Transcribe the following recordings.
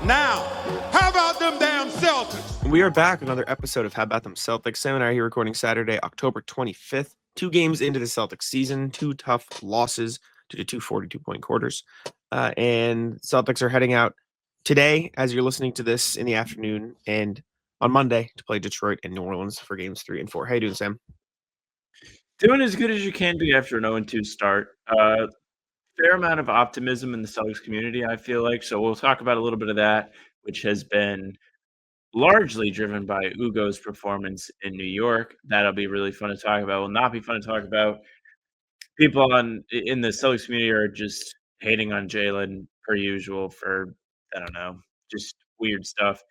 Now, how about them damn Celtics? We are back with another episode of How About Them Celtics. Sam and I are here recording Saturday, October 25th. 2 games into the Celtics season, 2 tough losses due to 2 42-point quarters. And Celtics are heading out today, as you're listening to this, in the afternoon, and on Monday to play Detroit and New Orleans for games 3 and 4. How you doing, Sam? Doing as good as you can be after an 0-2 start. Fair amount of optimism in the Celtics community, I feel like. So we'll talk about a little bit of that, which has been largely driven by Hugo's performance in New York. That'll be really fun to talk about. Will not be fun to talk about. People in the Celtics community are just hating on Jaylen per usual for, I don't know, just weird stuff.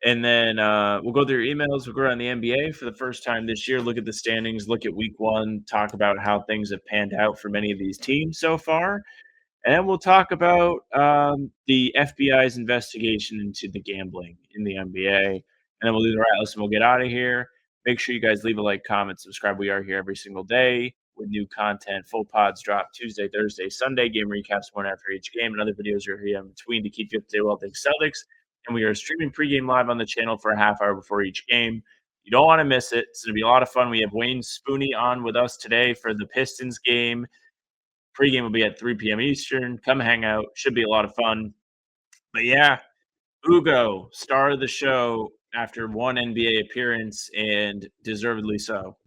And then we'll go through your emails. We'll go around the NBA for the first time this year, look at the standings, look at week one, talk about how things have panned out for many of these teams so far. And then we'll talk about the FBI's investigation into the gambling in the NBA. And then we'll do the right listen. We'll get out of here. Make sure you guys leave a like, comment, subscribe. We are here every single day with new content. Full pods drop Tuesday, Thursday, Sunday. Game recaps one after each game. And other videos are here in between to keep you up to date with all things Celtics. And we are streaming pregame live on the channel for a half hour before each game. You don't want to miss it. It's going to be a lot of fun. We have Wayne Spooney on with us today for the Pistons game. Pregame will be at 3 p.m. Eastern. Come hang out. Should be a lot of fun. But yeah, Hugo, star of the show after one NBA appearance, and deservedly so.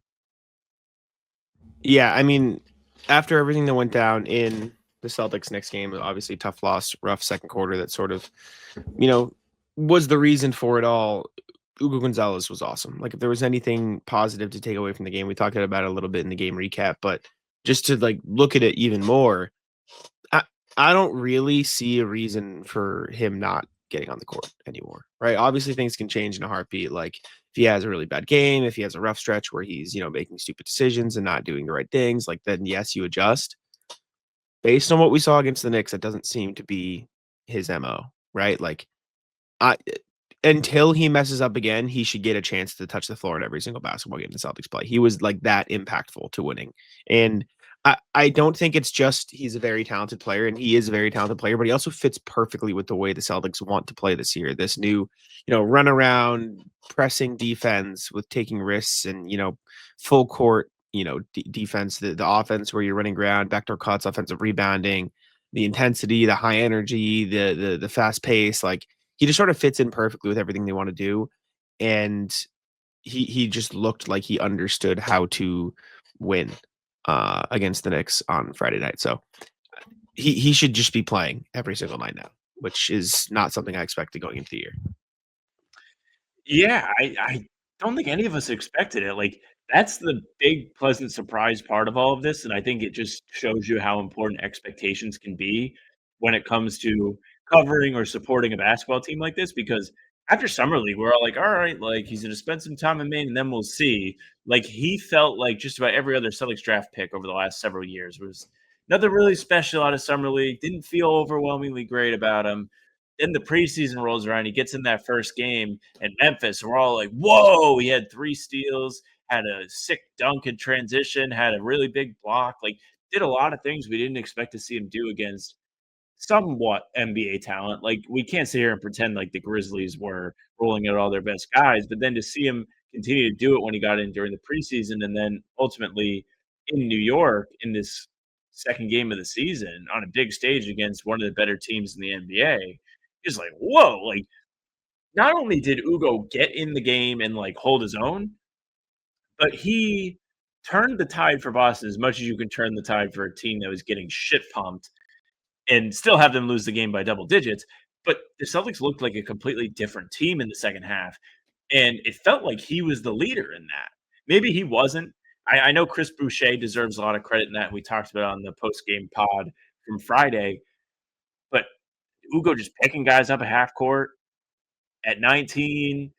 Yeah, I mean, after everything that went down in the Celtics next game, obviously tough loss, rough second quarter that sort of, was the reason for it all. Hugo Gonzalez was awesome. Like, if there was anything positive to take away from the game, we talked about it a little bit in the game recap, but just to look at it even more, I don't really see a reason for him not getting on the court anymore, right? Obviously, things can change in a heartbeat. Like, if he has a really bad game, if he has a rough stretch where he's, making stupid decisions and not doing the right things, then yes, you adjust. Based on what we saw against the Knicks, that doesn't seem to be his MO, right? Until he messes up again, he should get a chance to touch the floor in every single basketball game the Celtics play. He was that impactful to winning. And I don't think it's just he's a very talented player, and he is a very talented player, but he also fits perfectly with the way the Celtics want to play this year. This new, run around pressing defense with taking risks and, full court, defense, the offense where you're running ground, backdoor cuts, offensive rebounding, the intensity, the high energy, the fast pace. He just sort of fits in perfectly with everything they want to do. And he just looked like he understood how to win against the Knicks on Friday night. So he should just be playing every single night now, which is not something I expected going into the year. Yeah, I don't think any of us expected it. That's the big pleasant surprise part of all of this, and I think it just shows you how important expectations can be when it comes to covering or supporting a basketball team like this, because after Summer League, we're all like, all right, he's gonna spend some time in Maine and then we'll see. He felt like just about every other Celtics draft pick over the last several years. Was nothing really special out of Summer League, didn't feel overwhelmingly great about him. Then the preseason rolls around, he gets in that first game in Memphis, and we're all like, whoa, he had 3 steals, had a sick dunk in transition, had a really big block, did a lot of things we didn't expect to see him do against somewhat NBA talent. We can't sit here and pretend like the Grizzlies were rolling out all their best guys, but then to see him continue to do it when he got in during the preseason and then ultimately in New York in this second game of the season on a big stage against one of the better teams in the NBA is whoa. Not only did Ugo get in the game and hold his own, but he turned the tide for Boston as much as you can turn the tide for a team that was getting shit pumped and still have them lose the game by double digits. But the Celtics looked like a completely different team in the second half, and it felt like he was the leader in that. Maybe he wasn't. I know Chris Boucher deserves a lot of credit in that. We talked about it on the post-game pod from Friday, but Ugo just picking guys up at half court at 19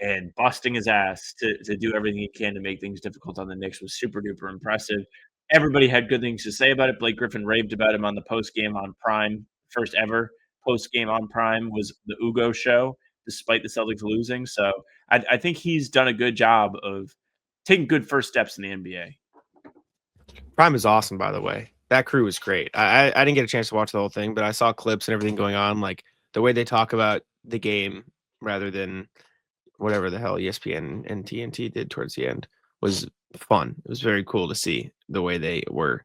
and busting his ass to do everything he can to make things difficult on the Knicks was super duper impressive. Everybody had good things to say about it. Blake Griffin raved about him on the post game on Prime. First ever post game on Prime was the Ugo show, despite the Celtics losing. So I think he's done a good job of taking good first steps in the NBA. Prime is awesome, by the way. That crew is great. I didn't get a chance to watch the whole thing, but I saw clips and everything going on. the way they talk about the game rather than whatever the hell ESPN and TNT did towards the end was fun. It was very cool to see the way they were,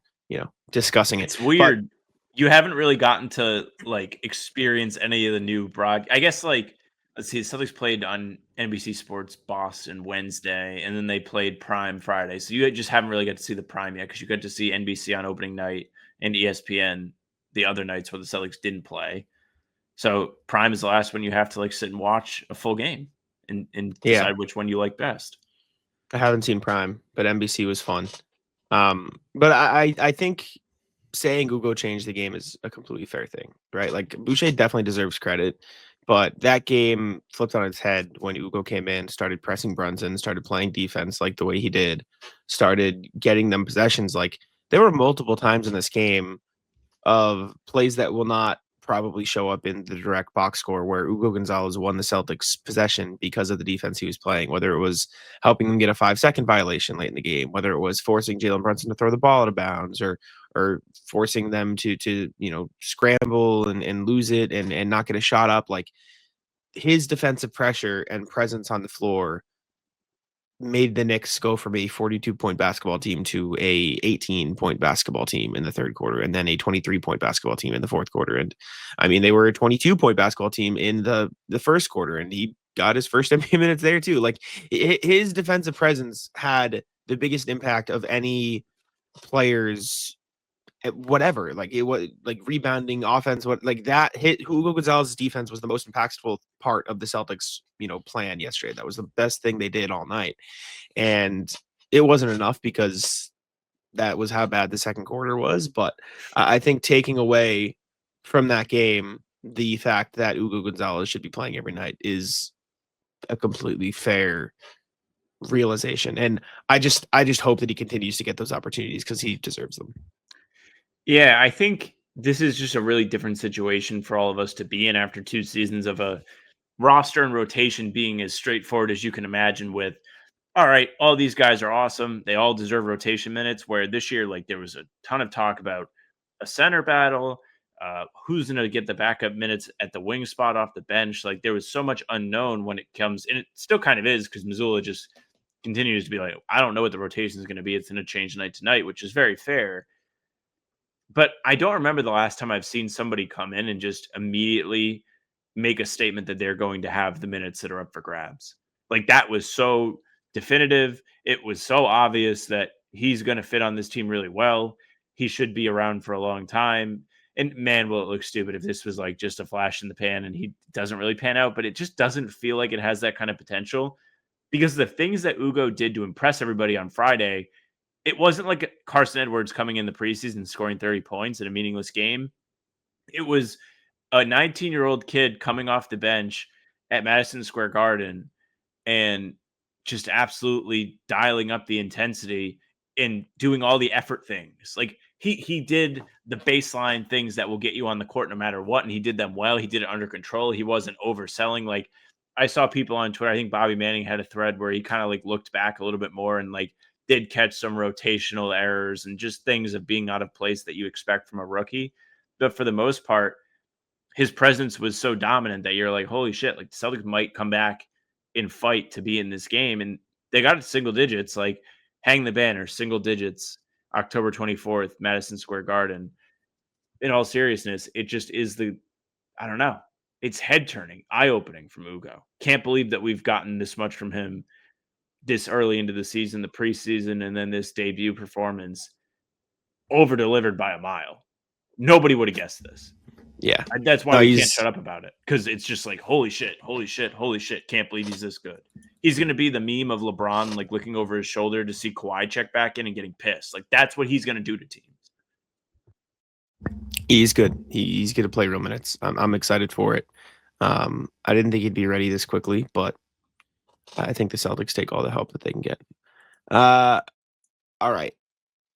discussing it. It's weird. You haven't really gotten to like experience any of the new I guess like let's see, Celtics played on NBC Sports Boston Wednesday, and then they played Prime Friday. So you just haven't really got to see the Prime yet because you got to see NBC on opening night and ESPN the other nights where the Celtics didn't play. So Prime is the last one you have to like sit and watch a full game and decide which one you like best. I haven't seen Prime, but NBC was fun. But I think saying Ugo changed the game is a completely fair thing, right? Like Boucher definitely deserves credit, but that game flipped on its head when Ugo came in, started pressing Brunson, started playing defense like the way he did, started getting them possessions. Like there were multiple times in this game of plays that will not probably show up in the direct box score where Hugo Gonzalez won the Celtics possession because of the defense he was playing, whether it was helping them get a 5-second violation late in the game, whether it was forcing Jaylen Brunson to throw the ball out of bounds or forcing them to scramble and lose it and not get a shot up. Like his defensive pressure and presence on the floor made the Knicks go from a 42-point basketball team to a 18-point basketball team in the third quarter, and then a 23-point basketball team in the fourth quarter. And I mean, they were a 22-point basketball team in the first quarter, and he got his first NBA minutes there too. Like his defensive presence had the biggest impact of any players whatever, like it was like rebounding offense, what like that hit Hugo Gonzalez's defense was the most impactful part of the Celtics, plan yesterday. That was the best thing they did all night. And it wasn't enough because that was how bad the second quarter was. But I think taking away from that game the fact that Hugo Gonzalez should be playing every night is a completely fair realization. And I just hope that he continues to get those opportunities because he deserves them. Yeah, I think this is just a really different situation for all of us to be in after 2 seasons of a roster and rotation being as straightforward as you can imagine with, all right, all these guys are awesome. They all deserve rotation minutes. Where this year, like there was a ton of talk about a center battle, who's going to get the backup minutes at the wing spot off the bench. Like there was so much unknown when it comes, and it still kind of is because Missoula just continues to be like, I don't know what the rotation is going to be. It's going to change night to night, which is very fair. But I don't remember the last time I've seen somebody come in and just immediately make a statement that they're going to have the minutes that are up for grabs. Like that was so definitive. It was so obvious that he's going to fit on this team really well. He should be around for a long time. And man, will it look stupid if this was like just a flash in the pan and he doesn't really pan out, but it just doesn't feel like it has that kind of potential because the things that Ugo did to impress everybody on Friday, it wasn't like Carson Edwards coming in the preseason scoring 30 points in a meaningless game. It was a 19-year-old kid coming off the bench at Madison Square Garden and just absolutely dialing up the intensity and doing all the effort things. Like he did the baseline things that will get you on the court no matter what, and he did them well. He did it under control. He wasn't overselling. Like I saw people on Twitter, I think Bobby Manning had a thread where he kind of like looked back a little bit more and like did catch some rotational errors and just things of being out of place that you expect from a rookie. But for the most part, his presence was so dominant that you're like, holy shit, like the Celtics might come back and fight to be in this game. And they got it single digits, like hang the banner, single digits, October 24th, Madison Square Garden. In all seriousness, it just is I don't know. It's head turning, eye opening from Ugo. Can't believe that we've gotten this much from him this early into the season, the preseason, and then this debut performance over delivered by a mile. Nobody would have guessed this. Yeah. That's why we can't shut up about it because it's just like, holy shit, holy shit, holy shit. Can't believe he's this good. He's going to be the meme of LeBron, like looking over his shoulder to see Kawhi check back in and getting pissed. Like that's what he's going to do to teams. He's good. He's going to play real minutes. I'm excited for it. I didn't think he'd be ready this quickly, but I think the Celtics take all the help that they can get. All right.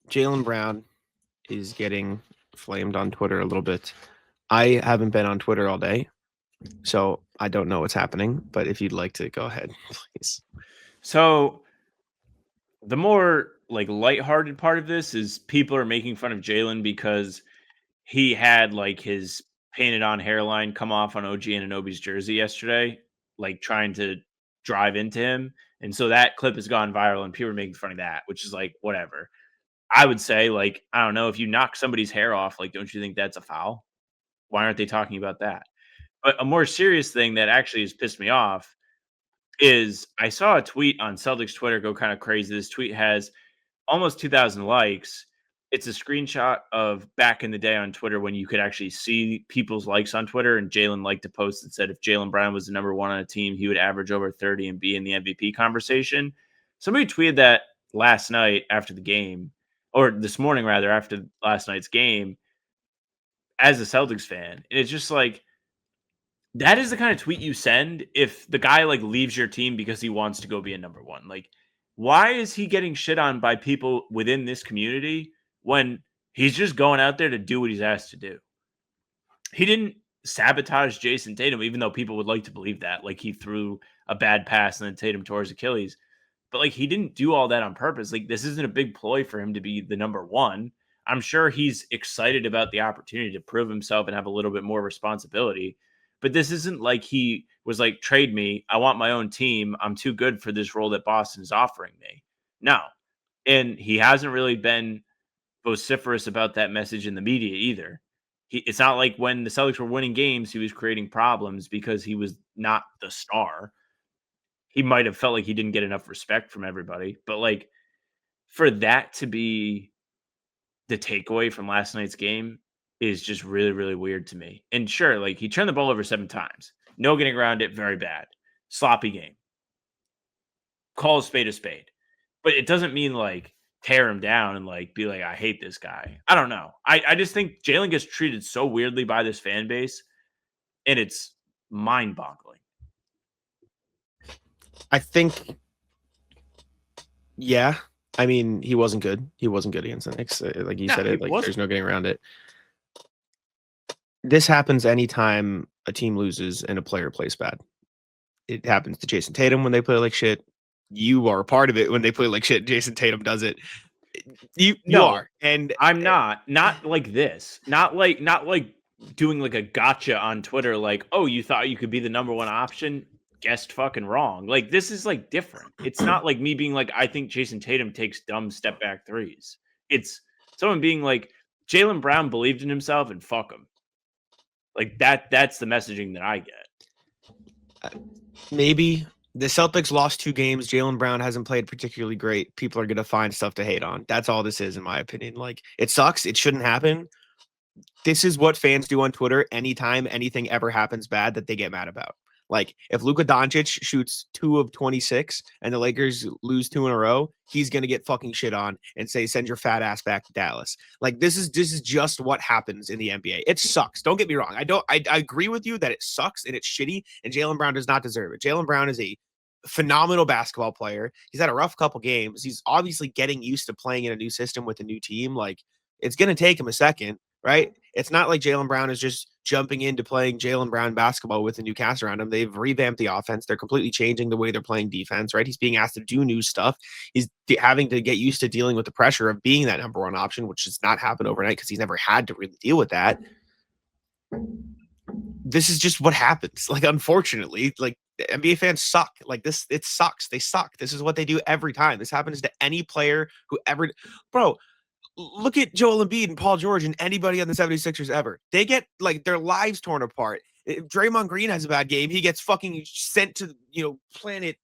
Jaylen Brown is getting flamed on Twitter a little bit. I haven't been on Twitter all day, so I don't know what's happening. But if you'd like to go ahead, please. So the more like lighthearted part of this is people are making fun of Jaylen because he had like his painted on hairline come off on OG Anunoby's jersey yesterday, like trying to drive into him. And so that clip has gone viral and people are making fun of that, which is like, whatever. I would say, like, I don't know, if you knock somebody's hair off, like, don't you think that's a foul? Why aren't they talking about that? But a more serious thing that actually has pissed me off is I saw a tweet on Celtics Twitter go kind of crazy. This tweet has almost 2,000 likes. It's a screenshot of back in the day on Twitter when you could actually see people's likes on Twitter. And Jaylen liked a post that said if Jaylen Brown was the number one on a team, he would average over 30 and be in the MVP conversation. Somebody tweeted that last night after the game, or this morning rather, after last night's game, as a Celtics fan. And it's just like, that is the kind of tweet you send if the guy like leaves your team because he wants to go be a number one. Like, why is he getting shit on by people within this community when he's just going out there to do what he's asked to do? He didn't sabotage Jason Tatum, even though people would like to believe that. Like, he threw a bad pass and then Tatum tore his Achilles. But like, he didn't do all that on purpose. Like, this isn't a big ploy for him to be the number one. I'm sure he's excited about the opportunity to prove himself and have a little bit more responsibility. But this isn't like he was like, trade me. I want my own team. I'm too good for this role that Boston is offering me. No. And he hasn't really been vociferous about that message in the media either. It's not like when the Celtics were winning games, he was creating problems because he was not the star. He might have felt like he didn't get enough respect from everybody. But like, for that to be the takeaway from last night's game is just really, really weird to me. And sure, like, he turned the ball over 7 times. No getting around it. Very bad. Sloppy game. Call a spade a spade. But it doesn't mean like tear him down and like be like, I hate this guy. I don't know. I just think Jaylen gets treated so weirdly by this fan base, and it's mind-boggling. I think, yeah. I mean, he wasn't good. He wasn't good against the Knicks. Like you said, like, there's no getting around it. This happens anytime a team loses and a player plays bad. It happens to Jason Tatum when they play like shit. You are a part of it when they play like shit. Jason Tatum does it. You are, and I'm not like this. Not like doing like a gotcha on Twitter. Like, oh, you thought you could be the number one option? Guessed fucking wrong. Like, this is like different. It's not like me being like, I think Jason Tatum takes dumb step back threes. It's someone being like, Jaylen Brown believed in himself and fuck him. Like that's the messaging that I get. Maybe the Celtics lost 2 games. Jaylen Brown hasn't played particularly great. People are going to find stuff to hate on. That's all this is, in my opinion. Like, it sucks. It shouldn't happen. This is what fans do on Twitter anytime anything ever happens bad that they get mad about. Like, if Luka Doncic shoots 2 of 26 and the Lakers lose 2 in a row, he's going to get fucking shit on and say, send your fat ass back to Dallas. Like, this is just what happens in the NBA. It sucks. Don't get me wrong. I agree with you that it sucks and it's shitty, and Jaylen Brown does not deserve it. Jaylen Brown is a phenomenal basketball player. He's had a rough couple games. He's obviously getting used to playing in a new system with a new team. Like, it's going to take him a second, right? It's not like Jaylen Brown is just jumping into playing Jaylen Brown basketball with a new cast around him. They've revamped the offense. They're completely changing the way they're playing defense, right? He's being asked to do new stuff. He's having to get used to dealing with the pressure of being that number one option, which does not happen overnight because he's never had to really deal with that. This is just what happens. Like, unfortunately, like, NBA fans suck. Like, this, it sucks. They suck. This is what they do every time. This happens to any player who ever, bro. Look at Joel Embiid and Paul George and anybody on the 76ers ever. They get like their lives torn apart. If Draymond Green has a bad game, he gets fucking sent to, planet,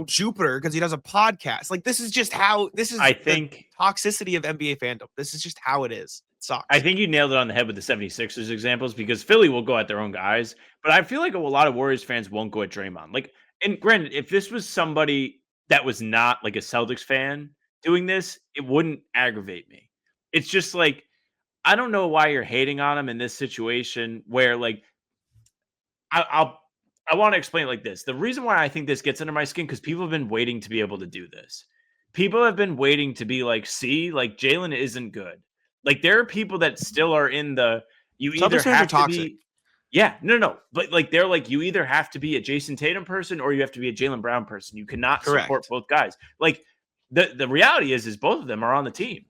Jupiter because he does a podcast. Like, this is just how I think the toxicity of NBA fandom. This is just how it is. It sucks. I think you nailed it on the head with the 76ers examples, because Philly will go at their own guys, but I feel like a lot of Warriors fans won't go at Draymond. Like, and granted, if this was somebody that was not like a Celtics fan doing this, it wouldn't aggravate me. It's just like, I don't know why you're hating on him in this situation where, like, I want to explain it like this. The reason why I think this gets under my skin, because people have been waiting to be able to do this. People have been waiting to be like, see, like, Jaylen isn't good. Like, there are people that still are in the, you either have to be, yeah, no. But like, they're like, you either have to be a Jason Tatum person or you have to be a Jaylen Brown person. You cannot support both guys. Like, the reality is both of them are on the team.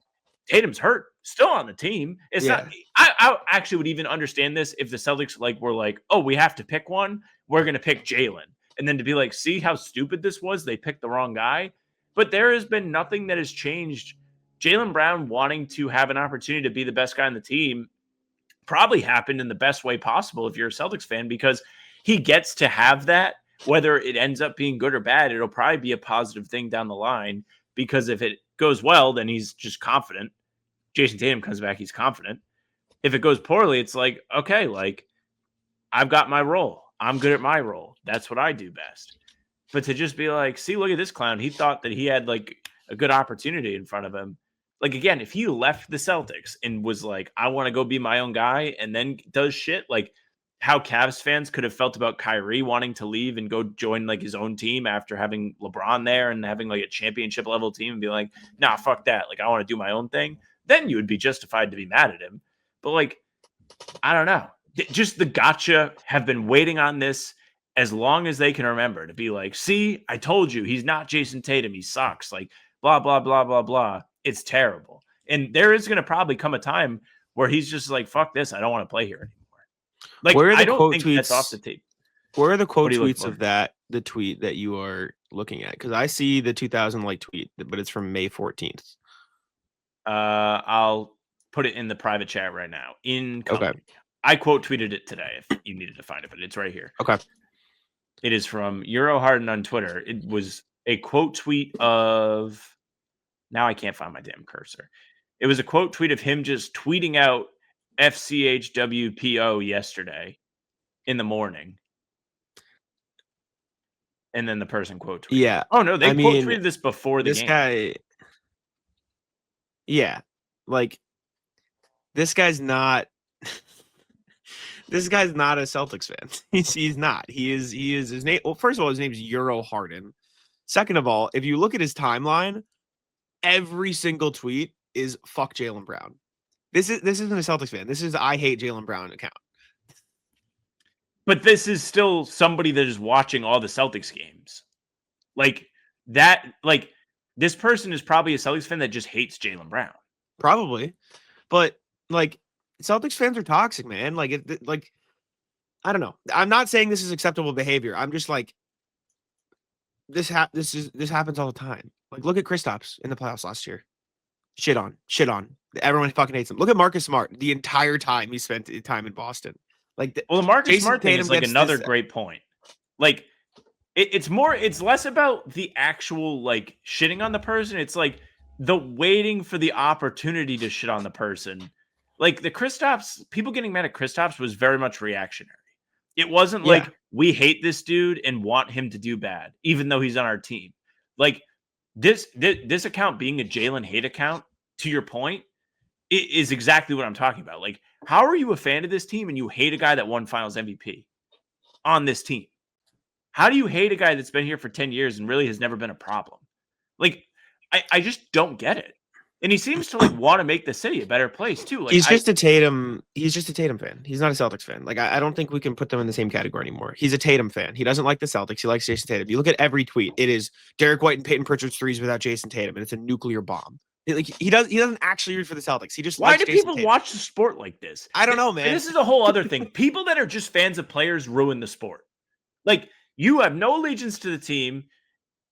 Tatum's hurt. still on the team. It's not. I actually would even understand this if the Celtics were like, oh, we have to pick one. We're gonna pick Jaylen, and then to be like, see how stupid this was. They picked the wrong guy. But there has been nothing that has changed. Jaylen Brown wanting to have an opportunity to be the best guy on the team probably happened in the best way possible if you're a Celtics fan, because he gets to have that. Whether it ends up being good or bad, it'll probably be a positive thing down the line, because if it goes well, then he's just confident. Jason Tatum comes back, he's confident. If it goes poorly, it's like, okay, I've got my role. I'm good at my role. That's what I do best. But to just be like, see, look at this clown. He thought that he had a good opportunity in front of him. Again, if he left the Celtics and was like, I want to go be my own guy, and then does shit how Cavs fans could have felt about Kyrie wanting to leave and go join his own team after having LeBron there and having a championship level team, and be like, nah, fuck that. I want to do my own thing. Then you would be justified to be mad at him. But I don't know. Just the gotcha have been waiting on this as long as they can remember, to be like, see, I told you, he's not Jason Tatum. He sucks. Blah, blah, blah, blah, blah. It's terrible. And there is going to probably come a time where he's just like, fuck this. I don't want to play here anymore. I don't think that's off the tape. Where are the quote tweets of the tweet that you are looking at? Because I see the 2000 tweet, but it's from May 14th. I'll put it in the private chat right now. Okay. I quote tweeted it today if you needed to find it, but it's right here. Okay. It is from Euroharden on Twitter. It was a quote tweet of, now I can't find my damn cursor. It was a quote tweet of him just tweeting out FCHWPO yesterday in the morning. And then the person quote tweeted. Yeah. Oh no, they quote tweeted this before the game. This guy. Yeah. This guy's not. This guy's not a Celtics fan. He's not. He is his name. Well, first of all, his name's Euroharden. Second of all, if you look at his timeline, every single tweet is fuck Jaylen Brown. This isn't a Celtics fan. This is I hate Jaylen Brown account. But this is still somebody that is watching all the Celtics games. This person is probably a Celtics fan that just hates Jaylen Brown. Probably. But Celtics fans are toxic, man. I don't know. I'm not saying this is acceptable behavior. I'm just this happens all the time. Look at Kristaps in the playoffs last year. Shit on. Everyone fucking hates him. Look at Marcus Smart the entire time he spent time in Boston. The Marcus Smart thing is another great point. It's less about the actual shitting on the person. It's the waiting for the opportunity to shit on the person. The Kristaps, people getting mad at Kristaps was very much reactionary. It wasn't we hate this dude and want him to do bad, even though he's on our team. This account being a Jaylen hate account, to your point, it is exactly what I'm talking about. How are you a fan of this team and you hate a guy that won Finals MVP on this team? How do you hate a guy that's been here for 10 years and really has never been a problem? I just don't get it. And he seems to want to make the city a better place too. He's just a Tatum fan. He's not a Celtics fan. I don't think we can put them in the same category anymore. He's a Tatum fan. He doesn't like the Celtics. He likes Jason Tatum. You look at every tweet. It is Derek White and Peyton Pritchard's threes without Jason Tatum, and it's a nuclear bomb. He doesn't actually root for the Celtics. He just why do Jason people Tatum. Watch the sport like this? I don't know, man. And this is a whole other thing. People that are just fans of players ruin the sport. You have no allegiance to the team.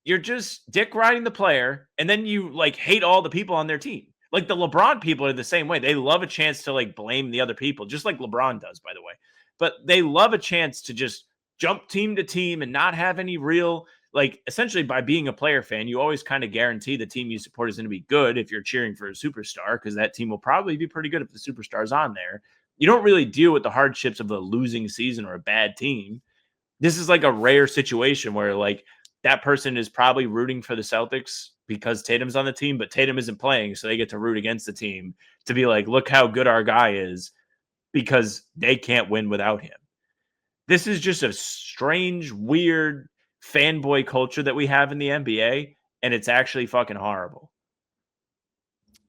You're just dick riding the player, and then you hate all the people on their team. The LeBron people are the same way. They love a chance to blame the other people, just like LeBron does, by the way. But they love a chance to just jump team to team and not have any real, essentially by being a player fan, you always kind of guarantee the team you support is going to be good if you're cheering for a superstar, because that team will probably be pretty good if the superstar's on there. You don't really deal with the hardships of a losing season or a bad team. This is a rare situation where that person is probably rooting for the Celtics because Tatum's on the team, but Tatum isn't playing, so they get to root against the team to be look how good our guy is, because they can't win without him. This is just a strange, weird fanboy culture that we have in the NBA, and it's actually fucking horrible.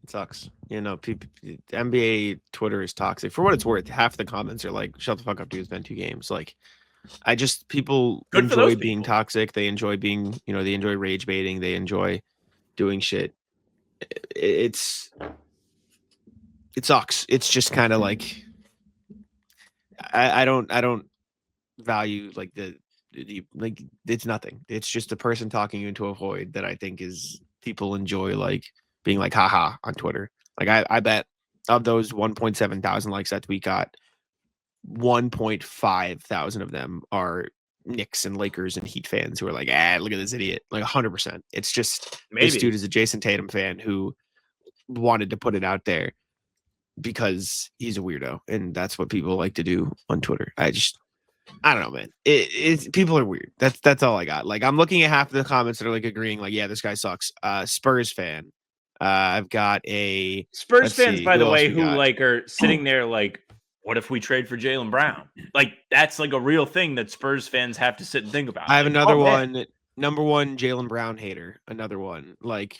It sucks. NBA Twitter is toxic. For what it's worth, half the comments are shut the fuck up, dude. It's been 2 games. People enjoy being toxic. They enjoy being, they enjoy rage baiting. They enjoy doing shit. It's It sucks. It's just kind of like I don't value like the like it's nothing. It's just a person talking you into a void that I think is people enjoy like being like haha on Twitter. Like I bet of those 1.7 thousand likes that we got, 1.5 thousand of them are Knicks and Lakers and Heat fans who are like, look at this idiot. Like 100%. It's just this dude is a Jason Tatum fan who wanted to put it out there because he's a weirdo, and that's what people like to do on Twitter. I don't know, man. It's people are weird. That's all I got. Like I'm looking at half of the comments that are like agreeing, like, yeah, this guy sucks. Spurs fan. I've got a Spurs fans, by the way, who got? like are sitting there like, what if we trade for Jaylen Brown? Like that's like a real thing that Spurs fans have to sit and think about. I have like, another one. Number one, Jaylen Brown hater. Another one. Like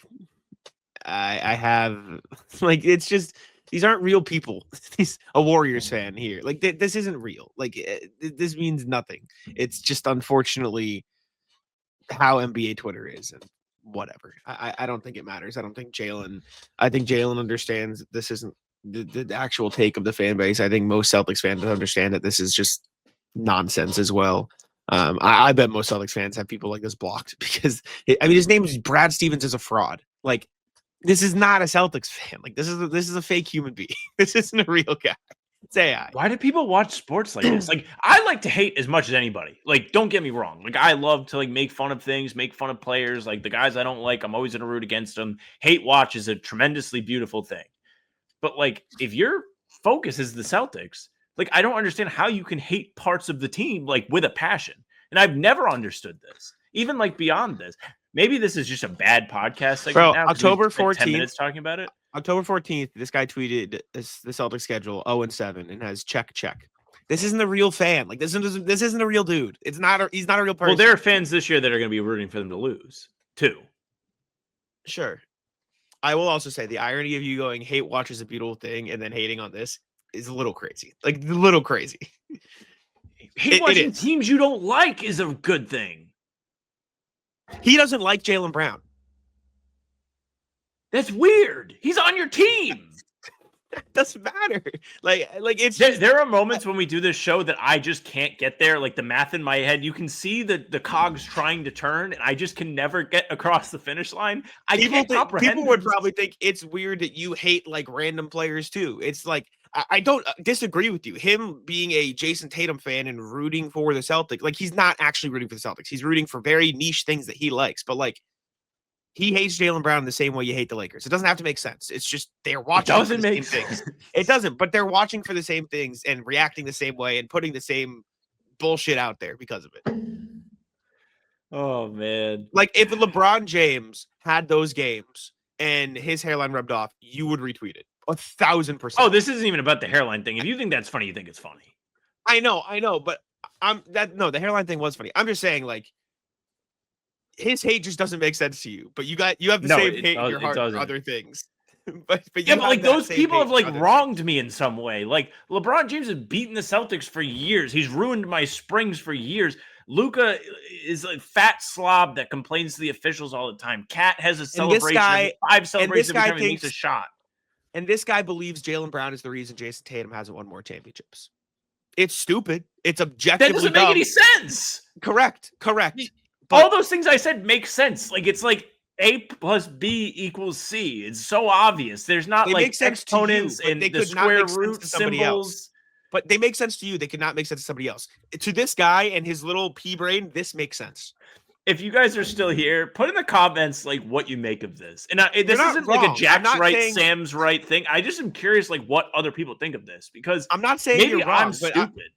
I have like it's just these aren't real people. He's a Warriors fan here. Like this isn't real. Like this means nothing. It's just unfortunately how NBA Twitter is, and whatever. I don't think it matters. I think Jaylen understands this isn't the actual take of the fan base. I think most Celtics fans understand that this is just nonsense as well. I bet most Celtics fans have people like this blocked because his name is Brad Stevens is a fraud. Like this is not a Celtics fan. Like this is a fake human being. This isn't a real guy. It's AI. Why do people watch sports like this? Like I like to hate as much as anybody. Like don't get me wrong. Like I love to like make fun of things, make fun of players. Like the guys I don't like, I'm always gonna root against them. Hate watch is a tremendously beautiful thing. But like if your focus is the Celtics, like I don't understand how you can hate parts of the team like with a passion. And I've never understood this. Even like beyond this. Maybe this is just a bad podcast segment. Bro, now, October 14th, 10 minutes talking about it. October 14th, this guy tweeted the Celtics schedule 0-7 and has check. This isn't a real fan. Like this isn't a real dude. He's not a real person. Well, there are fans this year that are going to be rooting for them to lose too. Sure. I will also say the irony of you going hate watch is a beautiful thing and then hating on this is a little crazy. Like a little crazy. Hate watching teams you don't like is a good thing. He doesn't like Jaylen Brown. That's weird. He's on your team. That doesn't matter. Like it's there are moments when we do this show that I just can't get there. Like the math in my head, you can see the cogs trying to turn, and I just can never get across the finish line. Can't comprehend. People would probably think it's weird that you hate like random players too. It's like I don't disagree with you. Him being a Jason Tatum fan and rooting for the Celtics, like he's not actually rooting for the Celtics. He's rooting for very niche things that he likes. But like he hates Jaylen Brown the same way you hate the Lakers. It doesn't have to make sense. It's just they're watching for the same things. It doesn't, but they're watching for the same things and reacting the same way and putting the same bullshit out there because of it. Oh man. Like if LeBron James had those games and his hairline rubbed off, you would retweet it. 1,000%. Oh, this isn't even about the hairline thing. If you think that's funny, you think it's funny. I know, but the hairline thing was funny. I'm just saying, like, his hate just doesn't make sense to you. But you have the same hate in your heart for other things. but like those people have like wronged me in some way. Like LeBron James has beaten the Celtics for years. He's ruined my springs for years. Luka is a fat slob that complains to the officials all the time. Cat has a celebration, 5 celebrations every time he makes a shot. And this guy believes Jaylen Brown is the reason Jason Tatum hasn't won more championships. It's stupid. It's objectively That doesn't make any sense. Correct. But all those things I said make sense. Like it's like A plus B equals C. It's so obvious. There's not like exponents and the square root symbols. But they make sense to you. They could not make sense to somebody else. To this guy and his little pea brain, this makes sense. If you guys are still here, put in the comments like what you make of this. And this isn't like a Jack's right, Sam's right thing. I just am curious like what other people think of this because I'm not saying you're wrong. I'm stupid.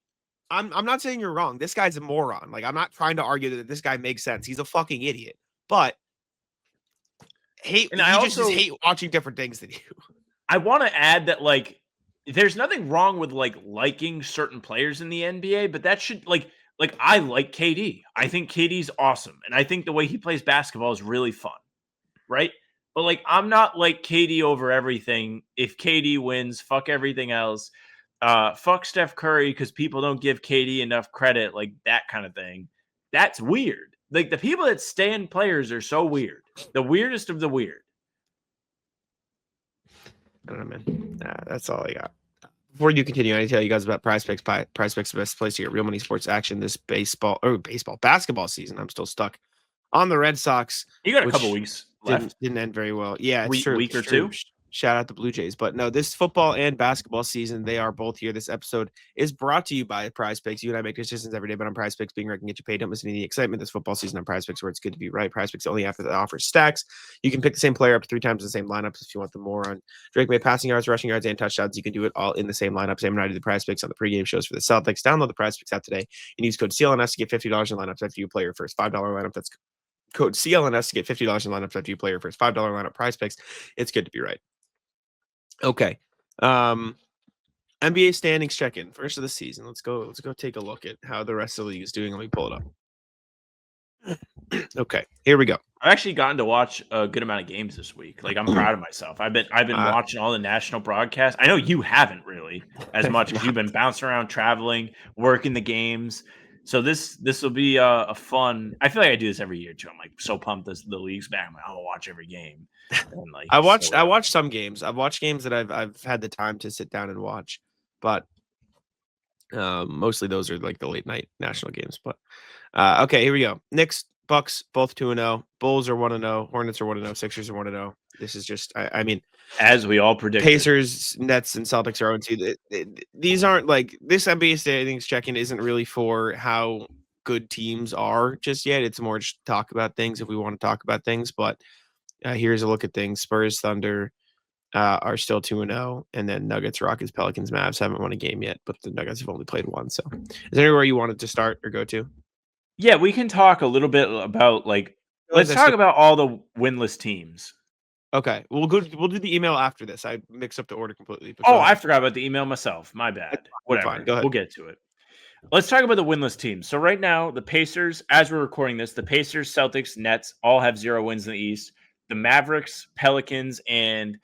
I'm not saying you're wrong. This guy's a moron. Like I'm not trying to argue that this guy makes sense. He's a fucking idiot. But I also hate watching different things than you. I want to add that like there's nothing wrong with like liking certain players in the NBA, but that should like I like KD. I think KD's awesome. And I think the way he plays basketball is really fun. Right? But like I'm not like KD over everything. If KD wins, fuck everything else. Fuck Steph Curry because people don't give KD enough credit, like that kind of thing. That's weird. Like the people that stand players are so weird. The weirdest of the weird. I don't know, man. That's all I got. Before you continue, I need to tell you guys about PrizePicks. PrizePicks is the best place to get real money sports action this basketball season. I'm still stuck on the Red Sox. You got a which couple weeks left. Didn't end very well. Yeah, it's true. Week It's or true. two. Shout out to Blue Jays. But no, this football and basketball season, they are both here. This episode is brought to you by PrizePicks. You and I make decisions every day, but on PrizePicks, being where I can get you paid. Don't miss any of the excitement this football season on PrizePicks, where it's good to be right. PrizePicks only after the offer stacks. You can pick the same player up to 3 times in the same lineups if you want them more on Drake May passing yards, rushing yards, and touchdowns. You can do it all in the same lineup. Same night of the PrizePicks on the pregame shows for the Celtics. Download the PrizePicks app today and use code CLNS to get $50 in lineups after you play your first $5 lineup. That's code CLNS to get $50 in lineups after you play your first $5 lineup. PrizePicks. It's good to be right. Okay. NBA standings check-in. First of the season. Let's go take a look at how the rest of the league is doing. Let me pull it up. Okay, here we go. I've actually gotten to watch a good amount of games this week. Like, I'm proud of myself. I've been watching all the national broadcasts. I know you haven't really as much because you've been bouncing around, traveling, working the games. So this will be a fun. I feel like I do this every year too. I'm like so pumped the league's back. I'm like, I'll watch every game. And like I watched some games. I've watched games that I've had the time to sit down and watch, but mostly those are like the late night national games. But okay, here we go. Knicks, Bucks, both 2-0. Bulls are 1-0. Hornets are 1-0. Sixers are 1-0. This is just, I mean, as we all predicted. Pacers, Nets, and Celtics are 0-2. These aren't like this NBA standings check-in isn't really for how good teams are just yet. It's more just talk about things if we want to talk about things. But here's a look at things. Spurs, Thunder are still 2-0, and then Nuggets, Rockets, Pelicans, Mavs haven't won a game yet, but the Nuggets have only played one. So, is there anywhere you wanted to start or go to? Yeah, we can talk a little bit about let's talk about all the winless teams. Okay, we'll do the email after this. I mixed up the order completely. I forgot about the email myself. My bad. Whatever. Fine. Go ahead. We'll get to it. Let's talk about the winless teams. So right now, the Pacers, as we're recording this, the Pacers, Celtics, Nets all have 0 wins in the East. The Mavericks, Pelicans, and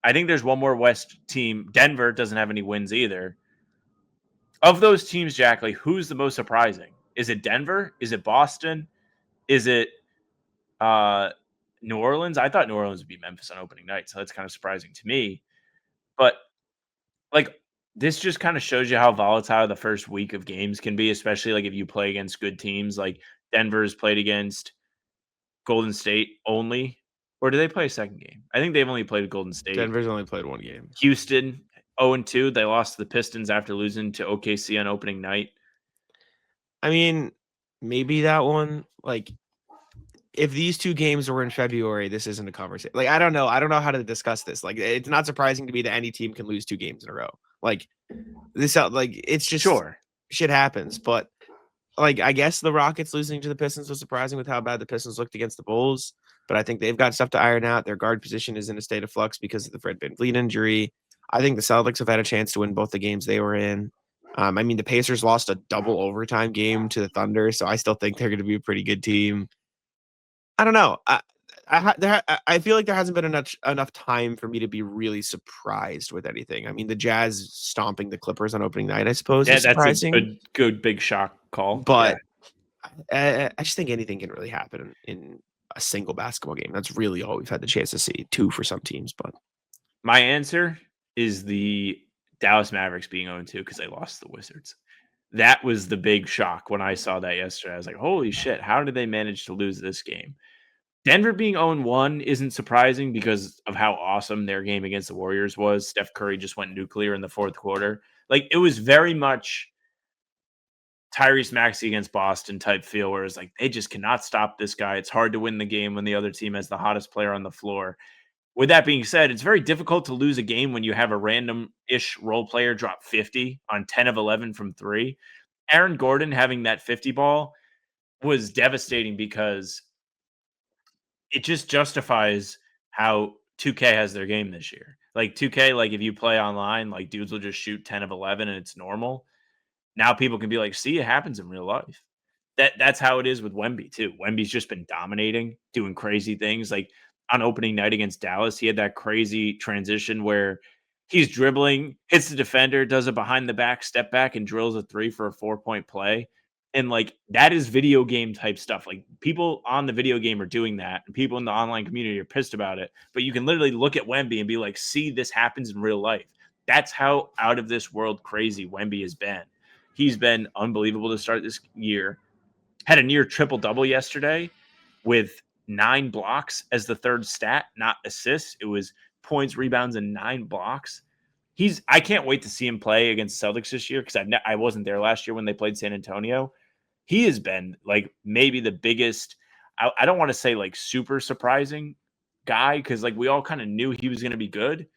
I think there's one more West team. Denver doesn't have any wins either. Of those teams, Jack, who's the most surprising? Is it Denver? Is it Boston? Is it New Orleans? I thought New Orleans would be Memphis on opening night, so that's kind of surprising to me. But this just kind of shows you how volatile the first week of games can be, especially if you play against good teams. Like Denver's played against Golden State only, or do they play a second game? I think they've only played Golden State. Denver's only played one game. Houston 0-2. They lost to the Pistons after losing to OKC on opening night. I mean, maybe that one. If these 2 games were in February, this isn't a conversation. I don't know. I don't know how to discuss this. It's not surprising to me that any team can lose 2 games in a row. It's just sure shit happens. But I guess the Rockets losing to the Pistons was surprising with how bad the Pistons looked against the Bulls. But I think they've got stuff to iron out. Their guard position is in a state of flux because of the Fred VanVleet injury. I think the Celtics have had a chance to win both the games they were in. I mean, the Pacers lost a double overtime game to the Thunder, so I still think they're going to be a pretty good team. I don't know. I feel like there hasn't been enough time for me to be really surprised with anything. I mean, the Jazz stomping the Clippers on opening night, I suppose, is surprising. That's a good big shock call. But I just think anything can really happen in a single basketball game. That's really all we've had the chance to see. 2 for some teams, but my answer is the Dallas Mavericks being 0-2 because they lost the Wizards. That was the big shock when I saw that yesterday. I was like, holy shit, how did they manage to lose this game? Denver being 0-1 isn't surprising because of how awesome their game against the Warriors was. Steph Curry just went nuclear in the 4th quarter. It was very much Tyrese Maxey against Boston type feel, where it's they just cannot stop this guy. It's hard to win the game when the other team has the hottest player on the floor. With that being said, it's very difficult to lose a game when you have a random-ish role player drop 50 on 10 of 11 from 3. Aaron Gordon having that 50 ball was devastating because it just justifies how 2K has their game this year. 2K, if you play online, dudes will just shoot 10 of 11 and it's normal. Now people can be see, it happens in real life. That's how it is with Wemby too. Wemby's just been dominating, doing crazy things. On opening night against Dallas, he had that crazy transition where he's dribbling, hits the defender, does a behind the back step back and drills a 3 for a 4-point play. And like that is video game type stuff. Like people on the video game are doing that, and people in the online community are pissed about it. But you can literally look at Wemby and be like, see, this happens in real life. That's how out of this world crazy Wemby has been. He's been unbelievable to start this year. Had a near triple double yesterday with 9 blocks as the third stat, not assists. It was points, rebounds, and 9 blocks. I can't wait to see him play against Celtics this year because I wasn't there last year when they played San Antonio. He has been like maybe the biggest, I don't want to say like super surprising guy because like we all kind of knew he was going to be good,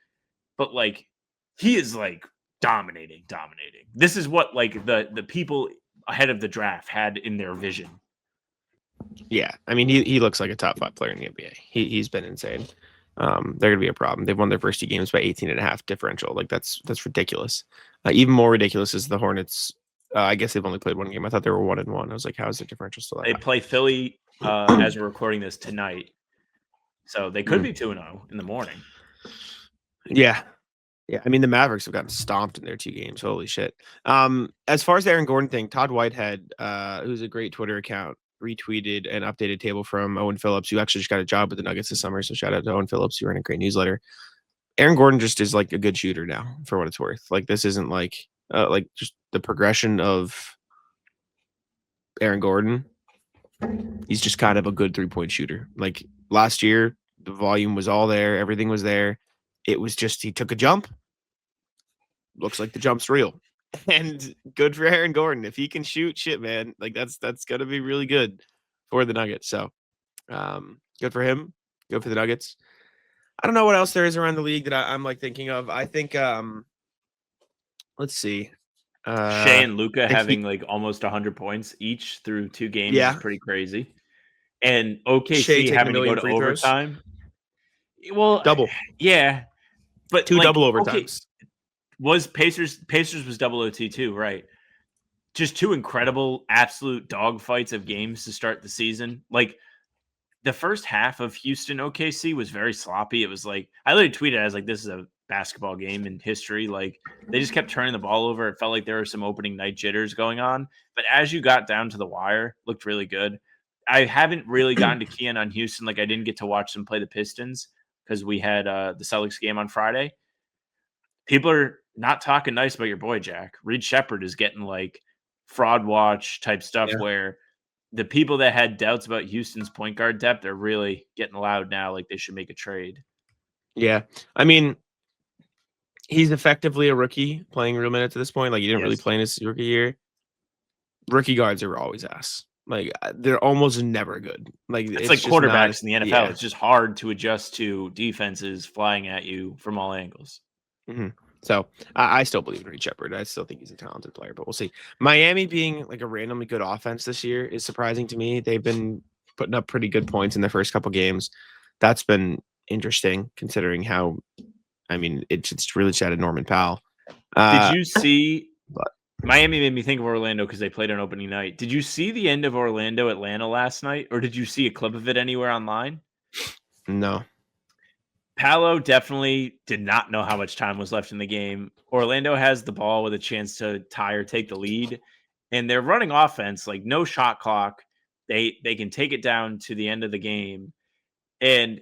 but like he is like dominating. This is what like the people ahead of the draft had in their vision. Yeah, I mean he looks like a top 5 player in the NBA. He's been insane. They're gonna be a problem. They've won their first 2 games by 18.5 differential. Like that's ridiculous. Even more ridiculous is the Hornets. I guess they've only played 1 game. I thought they were 1-1. I was like, how is the differential still that They high? play Philly as we're recording this tonight, so they could be 2-0 in the morning. Yeah. I mean, the Mavericks have gotten stomped in their 2 games. Holy shit. As far as the Aaron Gordon thing, Todd Whitehead, who's a great Twitter account, retweeted an updated table from Owen Phillips, who actually just got a job with the Nuggets this summer. So shout out to Owen Phillips, who ran a great newsletter. Aaron Gordon just is like a good shooter now, for what it's worth. Like this isn't like just the progression of Aaron Gordon. He's just kind of a good 3-point shooter. Like last year, the volume was all there, everything was there. It was just he took a jump. Looks like the jump's real. And good for Aaron Gordon. If he can shoot, shit, man. Like that's gonna be really good for the Nuggets. So good for him. Good for the Nuggets. I don't know what else there is around the league that I'm like thinking of. I think let's see. Shea and Luka having like almost 100 points each through 2 games is pretty crazy. And OKC having to go to overtime. Well, double. Yeah. But 2 like, double overtimes. Was Pacers was double OT too, right? Just 2 incredible absolute dogfights of games to start the season. Like the first half of Houston OKC was very sloppy. It was like I literally tweeted as like this is a basketball game in history. Like they just kept turning the ball over. It felt like there were some opening night jitters going on. But as you got down to the wire, looked really good. I haven't really gotten to key in on Houston. Like I didn't get to watch them play the Pistons because we had the Celtics game on Friday. People are not talking nice about your boy Jack. Reed Shepherd is getting like fraud watch type stuff where the people that had doubts about Houston's point guard depth are really getting loud now. Like they should make a trade. Yeah. I mean, he's effectively a rookie playing real minutes at this point. Like he didn't really play in his rookie year. Rookie guards are always ass. Like they're almost never good. Like it's like quarterbacks in the NFL. Yeah. It's just hard to adjust to defenses flying at you from all angles. Mm-hmm. So I still believe in Reed Shepherd. I still think he's a talented player, but we'll see. Miami being like a randomly good offense this year is surprising to me. They've been putting up pretty good points in their first couple games. That's been interesting considering how, I mean, it's really chatted Norman Powell. Did you see Miami made me think of Orlando because they played on opening night. Did you see the end of Orlando Atlanta last night, or did you see a clip of it anywhere online? No. Paolo definitely did not know how much time was left in the game. Orlando has the ball with a chance to tie or take the lead, and they're running offense, like no shot clock. They can take it down to the end of the game, and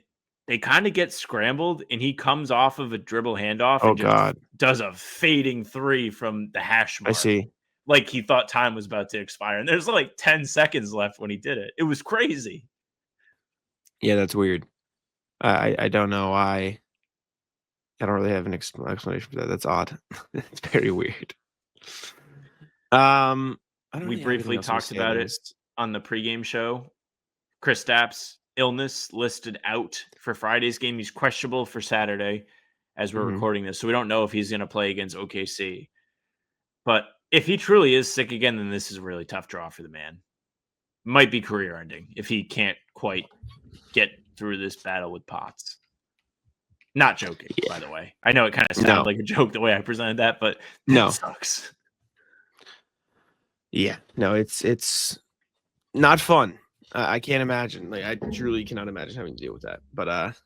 they kind of get scrambled, and he comes off of a dribble handoff and just does a fading 3 from the hash mark. I see. Like he thought time was about to expire, and there's like 10 seconds left when he did it. It was crazy. Yeah, that's weird. I don't know why. I don't really have an explanation for that. That's odd. It's very weird. We briefly talked about it on the pregame show. Kristaps' illness listed out for Friday's game. He's questionable for Saturday as we're recording this. So we don't know if he's going to play against OKC. But if he truly is sick again, then this is a really tough draw for the man. Might be career ending if he can't quite get through this battle with Potts. Not joking, by the way. I know it kind of sounded like a joke the way I presented that, but that sucks. Yeah, no, it's not fun. I can't imagine. Like I truly cannot imagine having to deal with that. But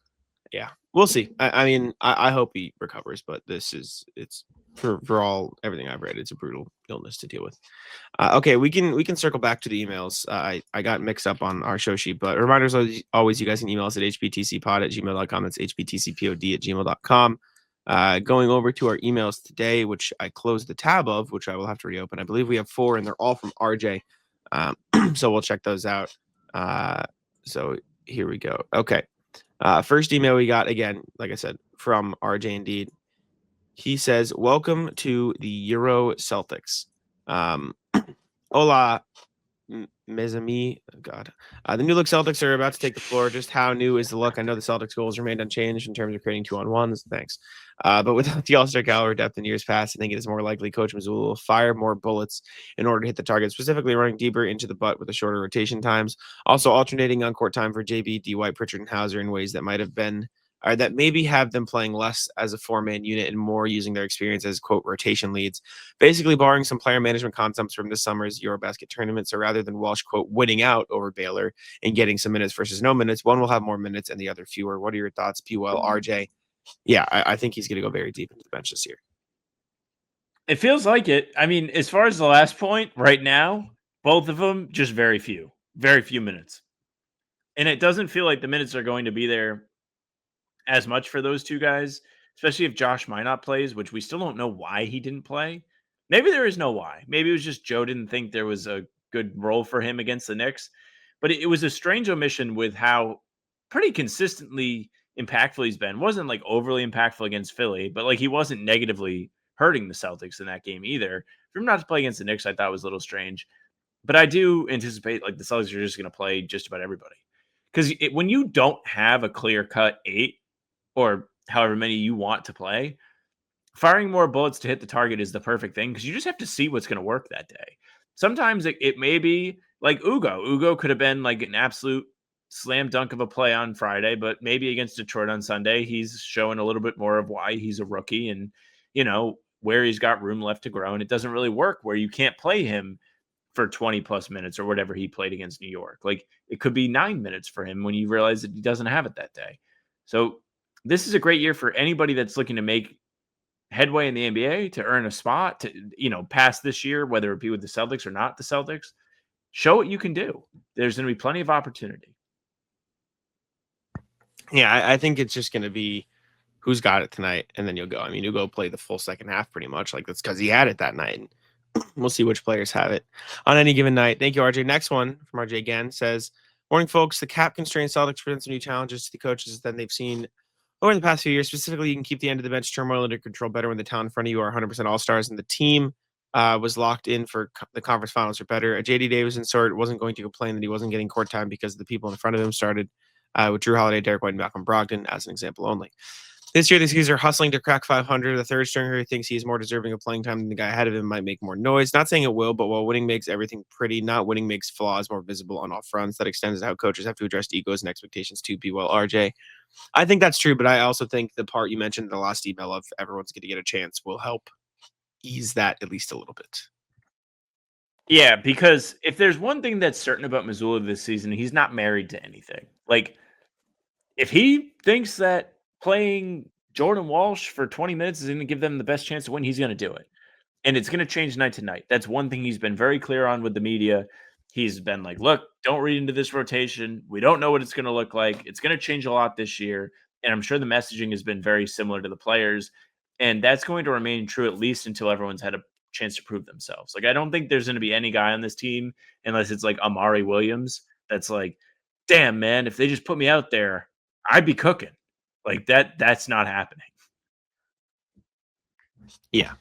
yeah, we'll see. I mean, I hope he recovers, but it's for everything I've read, it's a brutal illness to deal with. Okay, we can circle back to the emails. I got mixed up on our show sheet, but reminders always you guys can email us at hbtcpod@gmail.com. That's hbtcpod@gmail.com. Going over to our emails today, which I closed the tab of, which I will have to reopen. I believe we have 4, and they're all from RJ. So we'll check those out. So here we go. Okay. First email we got, again, like I said, from RJ indeed. He says, "Welcome to the Euro Celtics. Hola, mes amis." Oh, God. The new look Celtics are about to take the floor. Just how new is the look? I know the Celtics goals remained unchanged in terms of creating 2-on-1s. Thanks. But without the all-star caliber depth in years past, I think it is more likely Coach Mazzulla will fire more bullets in order to hit the target, specifically running deeper into the butt with the shorter rotation times. Also alternating on-court time for JB, D. White, Pritchard, and Hauser in ways that might have been or that maybe have them playing less as a 4-man unit and more using their experience as, quote, rotation leads. Basically borrowing some player management concepts from this summer's Eurobasket tournament. So rather than Walsh, quote, winning out over Baylor and getting some minutes versus no minutes, one will have more minutes and the other fewer. What are your thoughts, P-Well, RJ? Yeah, I think he's going to go very deep into the bench this year. It feels like it. I mean, as far as the last point, right now, both of them, just very few minutes. And it doesn't feel like the minutes are going to be there as much for those two guys, especially if Josh Minot plays, which we still don't know why he didn't play. Maybe there is no why. Maybe it was just Joe didn't think there was a good role for him against the Knicks. But it was a strange omission with how pretty consistently impactful he's been. Wasn't like overly impactful against Philly, but like he wasn't negatively hurting the Celtics in that game either. For him not to play against the Knicks, I thought was a little strange. But I do anticipate like the Celtics are just going to play just about everybody. Because when you don't have a clear cut 8, or however many you want to play, firing more bullets to hit the target is the perfect thing because you just have to see what's going to work that day. Sometimes it may be like Ugo. Ugo could have been like an absolute slam dunk of a play on Friday, but maybe against Detroit on Sunday, he's showing a little bit more of why he's a rookie and, where he's got room left to grow. And it doesn't really work where you can't play him for 20 plus minutes or whatever he played against New York. Like it could be 9 minutes for him when you realize that he doesn't have it that day. So this is a great year for anybody that's looking to make headway in the NBA, to earn a spot, to, pass this year, whether it be with the Celtics or not the Celtics. Show what you can do. There's going to be plenty of opportunity. Yeah, I think it's just going to be who's got it tonight, and then you'll go. I mean, you'll go play the full second half pretty much. Like that's because he had it that night. And we'll see which players have it on any given night. Thank you, RJ. Next one from RJ again says, "Morning, folks. The cap constrained Celtics present some new challenges to the coaches than they've seen over the past few years. Specifically, you can keep the end of the bench turmoil under control better when the talent in front of you are 100% all-stars and the team was locked in for the conference finals or better. A JD Davison sort wasn't going to complain that he wasn't getting court time because the people in front of him started with Drew Holiday, Derek White, and Malcolm Brogdon as an example only. This year, the C's are hustling to crack 500. The third stringer who thinks he is more deserving of playing time than the guy ahead of him might make more noise. Not saying it will, but while winning makes everything pretty, not winning makes flaws more visible on all fronts. That extends to how coaches have to address egos and expectations too. Be well, RJ. I think that's true, but I also think the part you mentioned in the last email of everyone's going to get a chance will help ease that at least a little bit. Yeah, because if there's one thing that's certain about Mazzulla this season, he's not married to anything. Like, if he thinks that playing Jordan Walsh for 20 minutes is going to give them the best chance to win, he's going to do it. And it's going to change night to night. That's one thing he's been very clear on with the media. He's been like, look, don't read into this rotation. We don't know what it's going to look like. It's going to change a lot this year. And I'm sure the messaging has been very similar to the players. And that's going to remain true at least until everyone's had a chance to prove themselves. Like, I don't think there's going to be any guy on this team, unless it's like Amari Williams, that's like, damn, man, if they just put me out there, I'd be cooking. Like that's not happening. Yeah.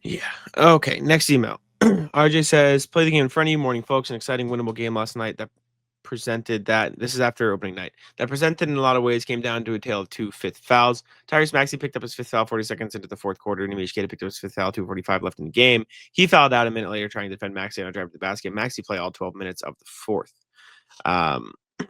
Yeah. Okay. Next email. RJ says, "Play the game in front of you. Morning, folks. An exciting winnable game last night that presented that." This is after opening night. "That presented in a lot of ways came down to a tale of 2 fifth fouls. Tyrese Maxey picked up his fifth foul 40 seconds into the fourth quarter, and Amish picked up his fifth foul 2:45 left in the game. He fouled out a minute later trying to defend Maxey on a drive to the basket. Maxey played all 12 minutes of the fourth.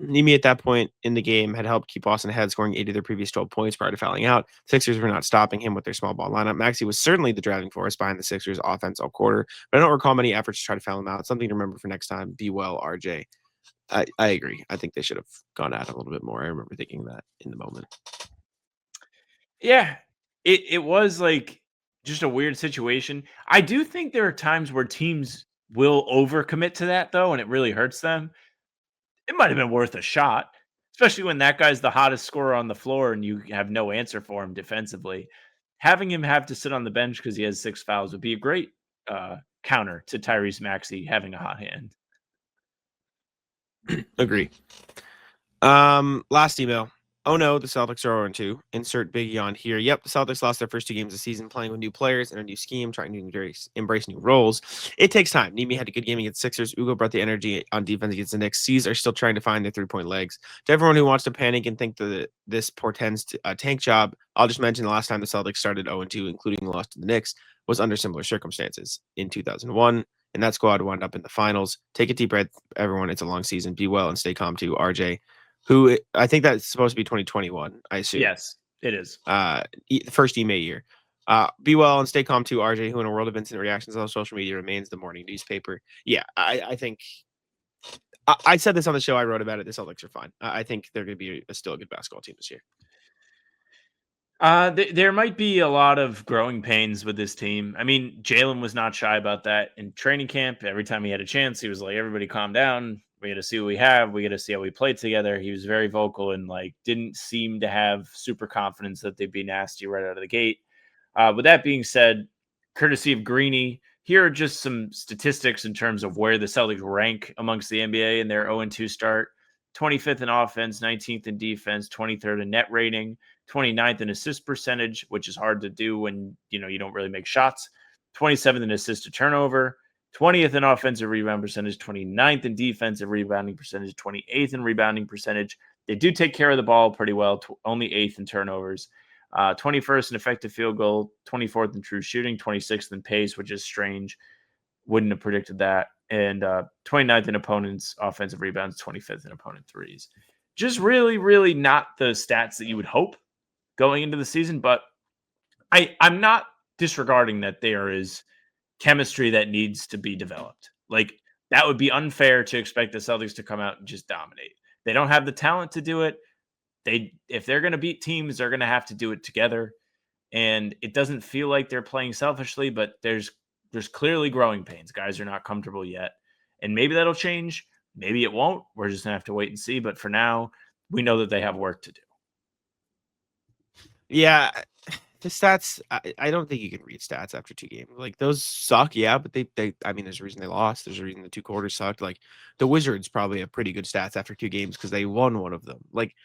Nimi at that point in the game had helped keep Boston ahead, scoring 8 of their previous 12 points prior to fouling out. Sixers were not stopping him with their small ball lineup. Maxey was certainly the driving force behind the Sixers offense all quarter, but I don't recall many efforts to try to foul him out. Something to remember for next time. Be well, RJ." I agree. I think they should have gone at it a little bit more. I remember thinking that in the moment. Yeah, it was like just a weird situation. I do think there are times where teams will overcommit to that though, and it really hurts them. It might have been worth a shot, especially when that guy's the hottest scorer on the floor and you have no answer for him defensively. Having him have to sit on the bench because he has 6 fouls would be a great counter to Tyrese Maxey having a hot hand. Agree. Last email. Oh no, the Celtics are 0-2. Insert big yawn here. Yep, the Celtics lost their first 2 games of the season playing with new players and a new scheme, trying to embrace new roles. It takes time. Nimi had a good game against Sixers. Ugo brought the energy on defense against the Knicks. C's are still trying to find their 3-point legs. To everyone who wants to panic and think that this portends to a tank job, I'll just mention the last time the Celtics started 0-2, including the loss to the Knicks, was under similar circumstances in 2001. And that squad wound up in the finals. Take a deep breath, everyone. It's a long season. Be well and stay calm too, RJ. Who I think that's supposed to be 2021, I assume. Yes, it is. First EMA year. Be well and stay calm too, RJ, who in a world of instant reactions on social media remains the morning newspaper. Yeah, I think I said this on the show. I wrote about it. The Celtics are fine. I think they're going to be still a good basketball team this year. There might be a lot of growing pains with this team. I mean, Jaylen was not shy about that in training camp. Every time he had a chance, he was like, everybody calm down. We got to see what we have. We got to see how we play together. He was very vocal and like didn't seem to have super confidence that they'd be nasty right out of the gate. With that being said, courtesy of Greeny, here are just some statistics in terms of where the Celtics rank amongst the NBA in their 0-2 start. 25th in offense, 19th in defense, 23rd in net rating, 29th in assist percentage, which is hard to do when you don't really make shots. 27th in assist to turnover, 20th in offensive rebound percentage, 29th in defensive rebounding percentage, 28th in rebounding percentage. They do take care of the ball pretty well, only 8th in turnovers. 21st in effective field goal, 24th in true shooting, 26th in pace, which is strange. Wouldn't have predicted that. And 29th in opponents' offensive rebounds, 25th in opponent threes. Just really, really not the stats that you would hope going into the season, but I'm not disregarding that there is chemistry that needs to be developed. Like, that would be unfair to expect the Celtics to come out and just dominate. They don't have the talent to do it. If they're going to beat teams, they're going to have to do it together. And it doesn't feel like they're playing selfishly, but there's clearly growing pains. Guys are not comfortable yet. And maybe that'll change. Maybe it won't. We're just going to have to wait and see. But for now, we know that they have work to do. Yeah, the stats, I don't think you can read stats after 2 games. Like, those suck, yeah, but they I mean, there's a reason they lost. There's a reason the 2 quarters sucked. Like, the Wizards probably have pretty good stats after 2 games because they won one of them. Like,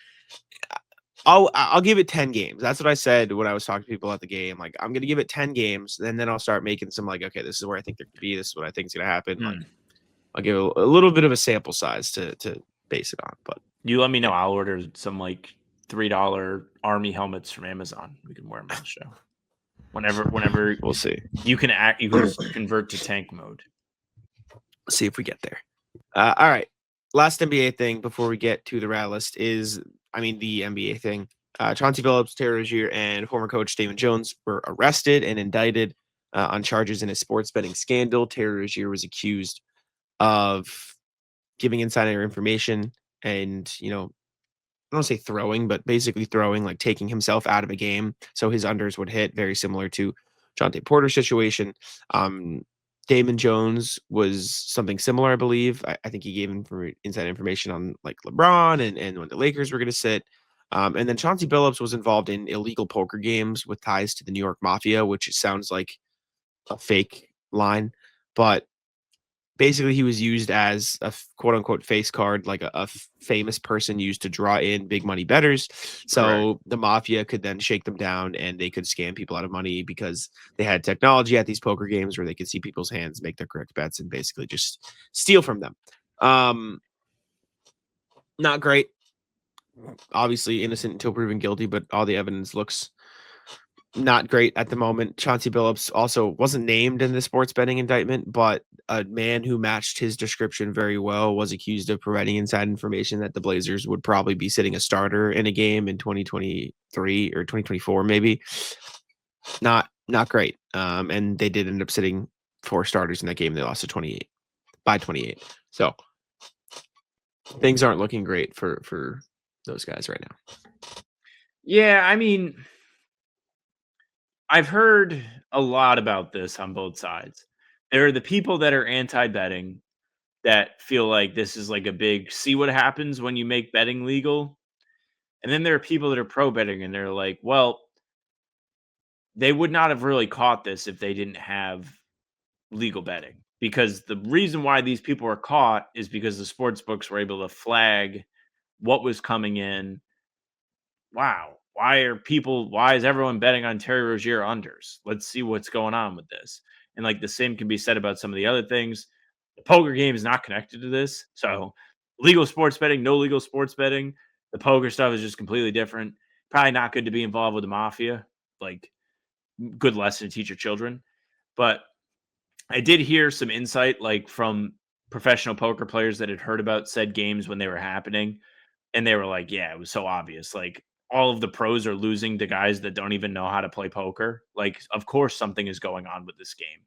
I'll give it 10 games. That's what I said when I was talking to people at the game. Like, I'm gonna give it 10 games, and then I'll start making some like, okay, this is where I think they're gonna be. This is what I think is gonna happen. Like, I'll give a little bit of a sample size to base it on. But you let me know. I'll order some like $3 army helmets from Amazon. We can wear them on the show. Whenever we'll see. You can convert to tank mode. Let's see if we get there. All right. Last NBA thing before we get to the rat list is, the NBA thing. Chauncey Billups, Terry Rozier, and former coach Damon Jones were arrested and indicted on charges in a sports betting scandal. Terry Rozier was accused of giving insider information and, I don't say throwing, but basically throwing, like taking himself out of a game so his unders would hit, very similar to Jonte Porter's situation. Damon Jones was something similar, I believe. I think he gave him inside information on like LeBron and when the Lakers were going to sit. And then Chauncey Billups was involved in illegal poker games with ties to the New York Mafia, which sounds like a fake line, but basically he was used as a quote unquote face card, like a famous person used to draw in big money bettors. So the mafia could then shake them down and they could scam people out of money because they had technology at these poker games where they could see people's hands, make their correct bets, and basically just steal from them. Not great. Obviously innocent until proven guilty, but all the evidence looks not great at the moment. Chauncey Billups also wasn't named in the sports betting indictment, but a man who matched his description very well was accused of providing inside information that the Blazers would probably be sitting a starter in a game in 2023 or 2024, maybe. Not great. And they did end up sitting 4 starters in that game. They lost to 28. So things aren't looking great for those guys right now. Yeah, I've heard a lot about this on both sides. There are the people that are anti-betting that feel like this is like a big see what happens when you make betting legal. And then there are people that are pro-betting and they're like, well, they would not have really caught this if they didn't have legal betting. Because the reason why these people were caught is because the sports books were able to flag what was coming in. Wow, why is everyone betting on Terry Rozier unders? Let's see what's going on with this. And like the same can be said about some of the other things. The poker game is not connected to this. So legal sports betting, no legal sports betting. The poker stuff is just completely different. Probably not good to be involved with the mafia. Like good lesson to teach your children. But I did hear some insight like from professional poker players that had heard about said games when they were happening. And they were like, yeah, it was so obvious. Like all of the pros are losing to guys that don't even know how to play poker. Like, of course, something is going on with this game.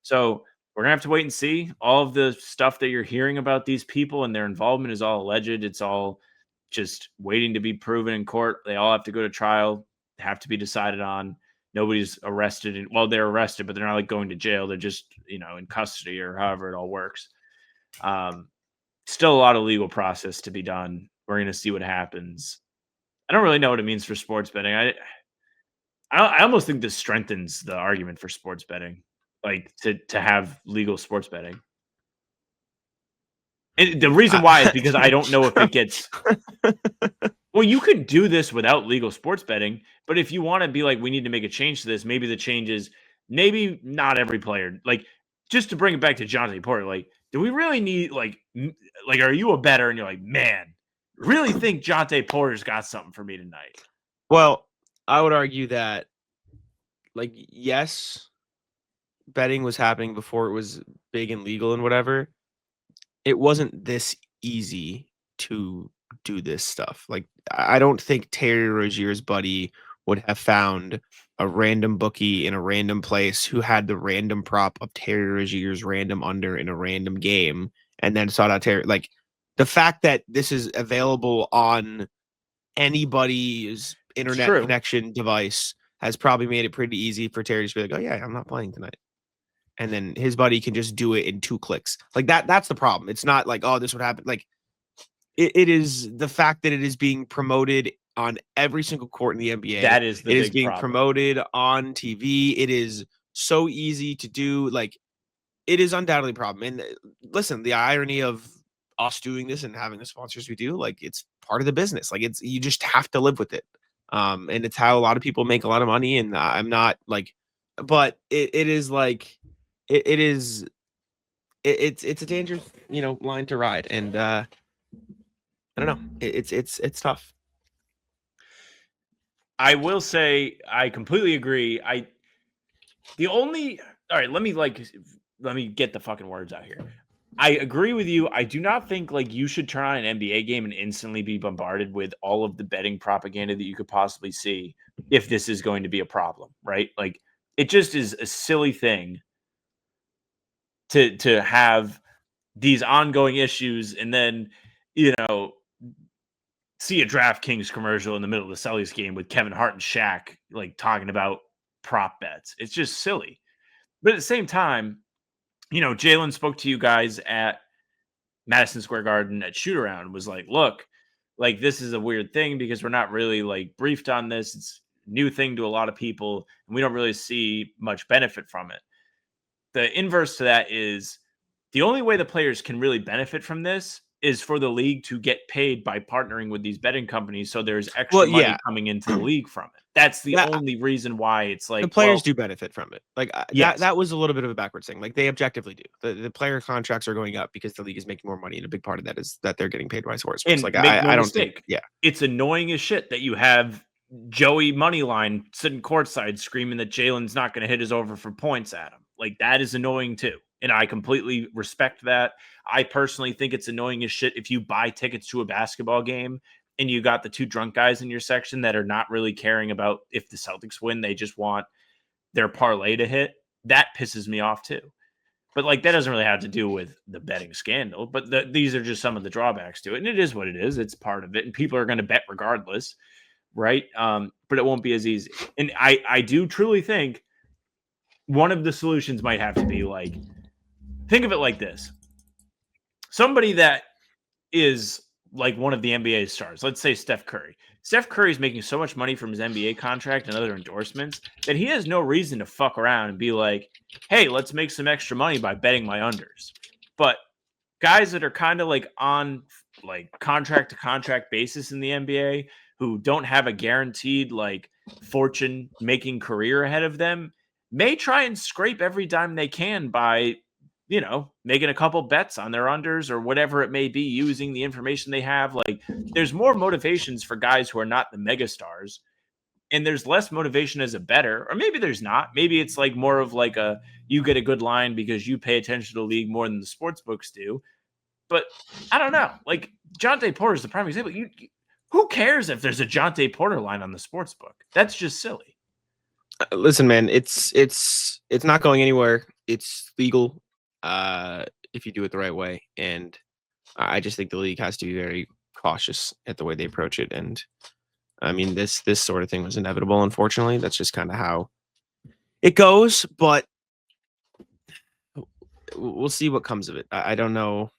So we're gonna have to wait and see. All of the stuff that you're hearing about these people and their involvement is all alleged. It's all just waiting to be proven in court. They all have to go to trial, have to be decided on. Nobody's arrested. Well, they're arrested, but they're not like going to jail. They're just, in custody or however it all works. Still a lot of legal process to be done. We're going to see what happens. I don't really know what it means for sports betting. I almost think this strengthens the argument for sports betting, like to have legal sports betting. And the reason why is because I don't know if it gets. Well, you could do this without legal sports betting, but if you want to be like, we need to make a change to this, maybe the change is maybe not every player. Like, just to bring it back to Chauncey Porter, like, do we really need like, are you a bettor? And you're like, man, really think Jonte Porter's got something for me tonight. Well, I would argue that, like, yes, betting was happening before it was big and legal and whatever. It wasn't this easy to do this stuff. Like, I don't think Terry Rozier's buddy would have found a random bookie in a random place who had the random prop of Terry Rozier's random under in a random game and then sought out Terry. Like, the fact that this is available on anybody's internet connection device has probably made it pretty easy for Terry to be like, oh yeah, I'm not playing tonight. And then his buddy can just do it in 2 clicks. Like that's the problem. It's not like, oh, this would happen. Like it is the fact that it is being promoted on every single court in the NBA. That is the it big is being problem. Promoted on TV. It is so easy to do. Like it is undoubtedly a problem. And listen, the irony of us doing this and having the sponsors we do, like it's part of the business. Like you just have to live with it. And it's how a lot of people make a lot of money. And I'm not like, but it is like, it's a dangerous, line to ride. And I don't know. It's tough. I will say I completely agree. All right, let me get the fucking words out here. I agree with you. I do not think like you should turn on an NBA game and instantly be bombarded with all of the betting propaganda that you could possibly see if this is going to be a problem, right? Like it just is a silly thing to have these ongoing issues and then, see a DraftKings commercial in the middle of the Celtics game with Kevin Hart and Shaq like talking about prop bets. It's just silly. But at the same time, Jaylen spoke to you guys at Madison Square Garden at shoot around and was like, look, like this is a weird thing because we're not really like briefed on this. It's a new thing to a lot of people and we don't really see much benefit from it. The inverse to that is the only way the players can really benefit from this is for the league to get paid by partnering with these betting companies. So there's extra money coming into the league from it. That's the only reason why it's like the players do benefit from it. Like yes. that was a little bit of a backwards thing. Like they objectively do. The player contracts are going up because the league is making more money. And a big part of that is that they're getting paid by sports. And like I don't think, it's annoying as shit that you have Joey Moneyline sitting courtside screaming that Jaylen's not going to hit his over for points at him. Like that is annoying too. And I completely respect that. I personally think it's annoying as shit if you buy tickets to a basketball game and you got the 2 drunk guys in your section that are not really caring about if the Celtics win. They just want their parlay to hit. That pisses me off too. But like that doesn't really have to do with the betting scandal. But these are just some of the drawbacks to it. And it is what it is. It's part of it. And people are going to bet regardless. right? But it won't be as easy. And I do truly think one of the solutions might have to be like, think of it like this. Somebody that is like one of the NBA stars, let's say Steph Curry. Steph Curry is making so much money from his NBA contract and other endorsements that he has no reason to fuck around and be like, hey, let's make some extra money by betting my unders. But guys that are kind of like on like contract to contract basis in the NBA who don't have a guaranteed like fortune making career ahead of them may try and scrape every dime they can by making a couple bets on their unders or whatever it may be, using the information they have. Like, there's more motivations for guys who are not the megastars, and there's less motivation as a bettor, or maybe there's not. Maybe it's like more of like you get a good line because you pay attention to the league more than the sports books do. But I don't know. Like, Jonte Porter is the prime example. Who cares if there's a Jonte Porter line on the sports book? That's just silly. Listen, man, it's not going anywhere. It's legal. If you do it the right way. And I just think the league has to be very cautious at the way they approach it. And I mean, this sort of thing was inevitable, unfortunately. That's just kind of how it goes, but we'll see what comes of it. I don't know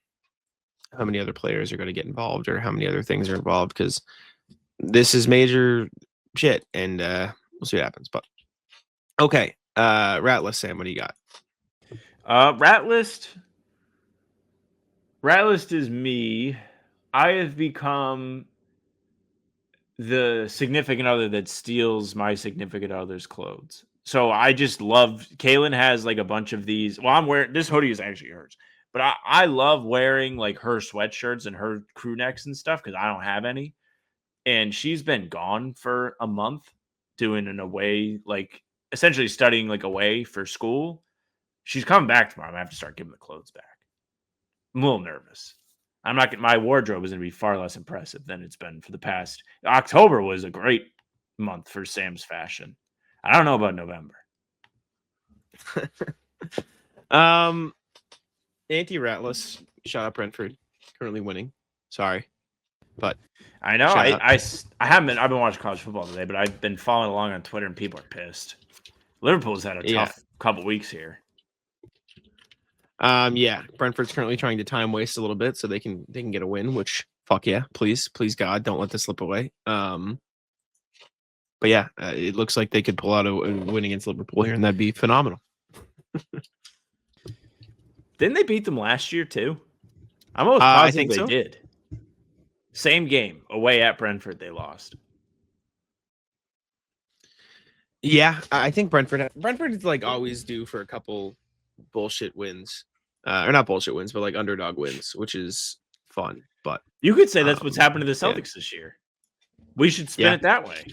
how many other players are going to get involved or how many other things are involved, because this is major shit, and we'll see what happens. But okay, Rat List, Sam, what do you got? Rat list is me. I have become the significant other that steals my significant other's clothes. So I just love, Kaylin has like a bunch of these. Well, I'm wearing, this hoodie is actually hers, but I love wearing like her sweatshirts and her crew necks and stuff because I don't have any. And she's been gone for a month doing an away, like essentially studying like away for school. She's coming back tomorrow. I'm going to have to start giving the clothes back. I'm a little nervous. My wardrobe is going to be far less impressive than it's been for the past. October was a great month for Sam's fashion. I don't know about November. Anti-Ratless, shout out Brentford, currently winning. Sorry, but I know I haven't been. I've been watching college football today, but I've been following along on Twitter, and people are pissed. Liverpool's had a tough couple weeks here. Yeah, Brentford's currently trying to time waste a little bit so they can get a win, which fuck yeah, please God, don't let this slip away. But yeah, it looks like they could pull out a win against Liverpool here, and that'd be phenomenal. Didn't they beat them last year too? I'm almost positive they did. Same game away at Brentford, they lost. Yeah, I think Brentford is like always due for a couple bullshit wins, or not bullshit wins, but like underdog wins, which is fun. But you could say that's what's happened to the Celtics this year. We should spin it that way.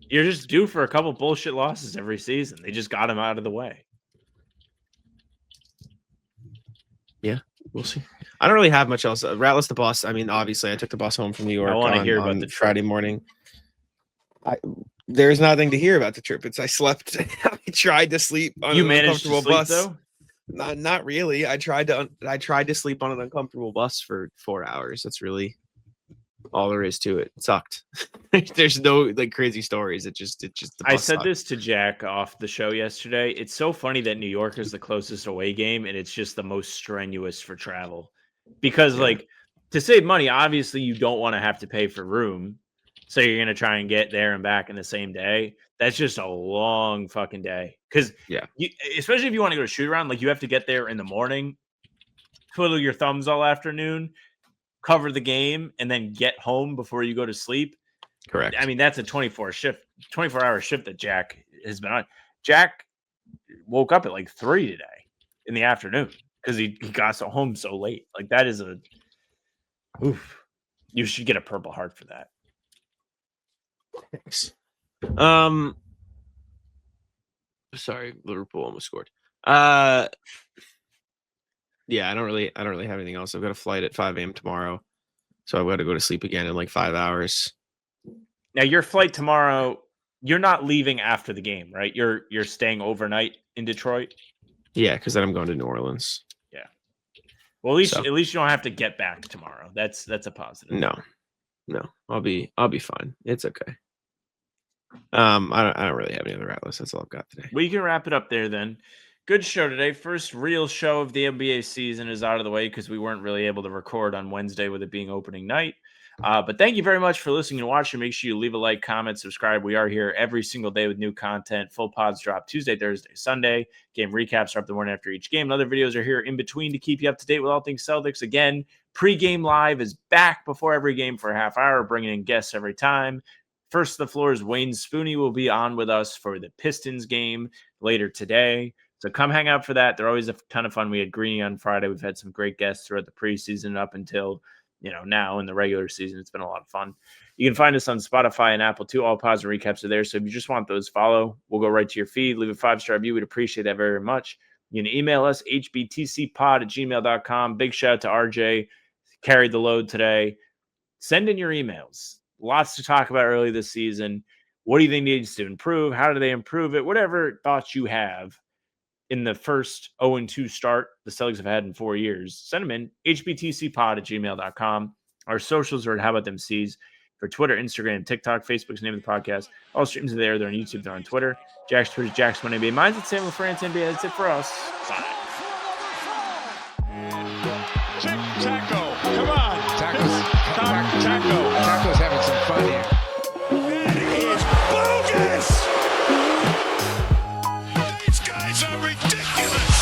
You're just due for a couple bullshit losses every season. They just got them out of the way. Yeah, we'll see. I don't really have much else. Ratless the bus. I mean, obviously, I took the bus home from New York. I want to hear about the Friday morning. There's nothing to hear about the trip. I slept. I tried to sleep on an uncomfortable bus. Though? Not really. I tried to sleep on an uncomfortable bus for 4 hours. That's really all there is to it. It sucked. There's no like crazy stories. It just the bus I said sucked. This to Jack off the show yesterday. It's so funny that New York is the closest away game, and it's just the most strenuous for travel. Because like to save money, obviously you don't want to have to pay for room. So you're going to try and get there and back in the same day. That's just a long fucking day. Because especially if you want to go to shoot around, like you have to get there in the morning, twiddle your thumbs all afternoon, cover the game, and then get home before you go to sleep. Correct. I mean, that's a 24-hour shift that Jack has been on. Jack woke up at like 3 today in the afternoon because he got home so late. Like that is oof. You should get a Purple Heart for that. Thanks. Sorry, Liverpool almost scored. Yeah, I don't really have anything else. I've got a flight at 5 a.m. tomorrow, so I've got to go to sleep again in like 5 hours. Now, your flight tomorrow, you're not leaving after the game, right? You're staying overnight in Detroit. Yeah, because then I'm going to New Orleans. Yeah. Well, at least you don't have to get back tomorrow. That's a positive. No, I'll be fine. It's okay. I don't really have any other outlets. That's all I've got today. We can wrap it up there then. Good show today. First real show of the NBA season is out of the way because we weren't really able to record on Wednesday with it being opening night. But thank you very much for listening and watching. Make sure you leave a like, comment, subscribe. We are here every single day with new content. Full pods drop Tuesday, Thursday, Sunday. Game recaps are up the morning after each game. And other videos are here in between to keep you up to date with all things Celtics. Again, pregame live is back before every game for a half hour, bringing in guests every time. First, the floor is Wayne Spooney will be on with us for the Pistons game later today. So come hang out for that. They're always a ton of fun. We had Greeny on Friday. We've had some great guests throughout the preseason up until, now in the regular season. It's been a lot of fun. You can find us on Spotify and Apple too. All pods and recaps are there. So if you just want those, follow. We'll go right to your feed. Leave a 5-star review. We'd appreciate that very much. You can email us, hbtcpod@gmail.com. Big shout out to RJ. Carried the load today. Send in your emails. Lots to talk about early this season. What do you think needs to improve? How do they improve it? Whatever thoughts you have in the first 0-2 start the Celtics have had in 4 years, send them in, hbtcpod@gmail.com. Our socials are at How About Them C's for Twitter, Instagram, TikTok, Facebook's the name of the podcast. All streams are there. They're on YouTube. They're on Twitter. Jack's Twitter, Jack's One NBA. Mine's at Samuel France NBA. That's it for us. Bye. Taco, come on. Taco's having some fun here. That is bogus. These guys are ridiculous.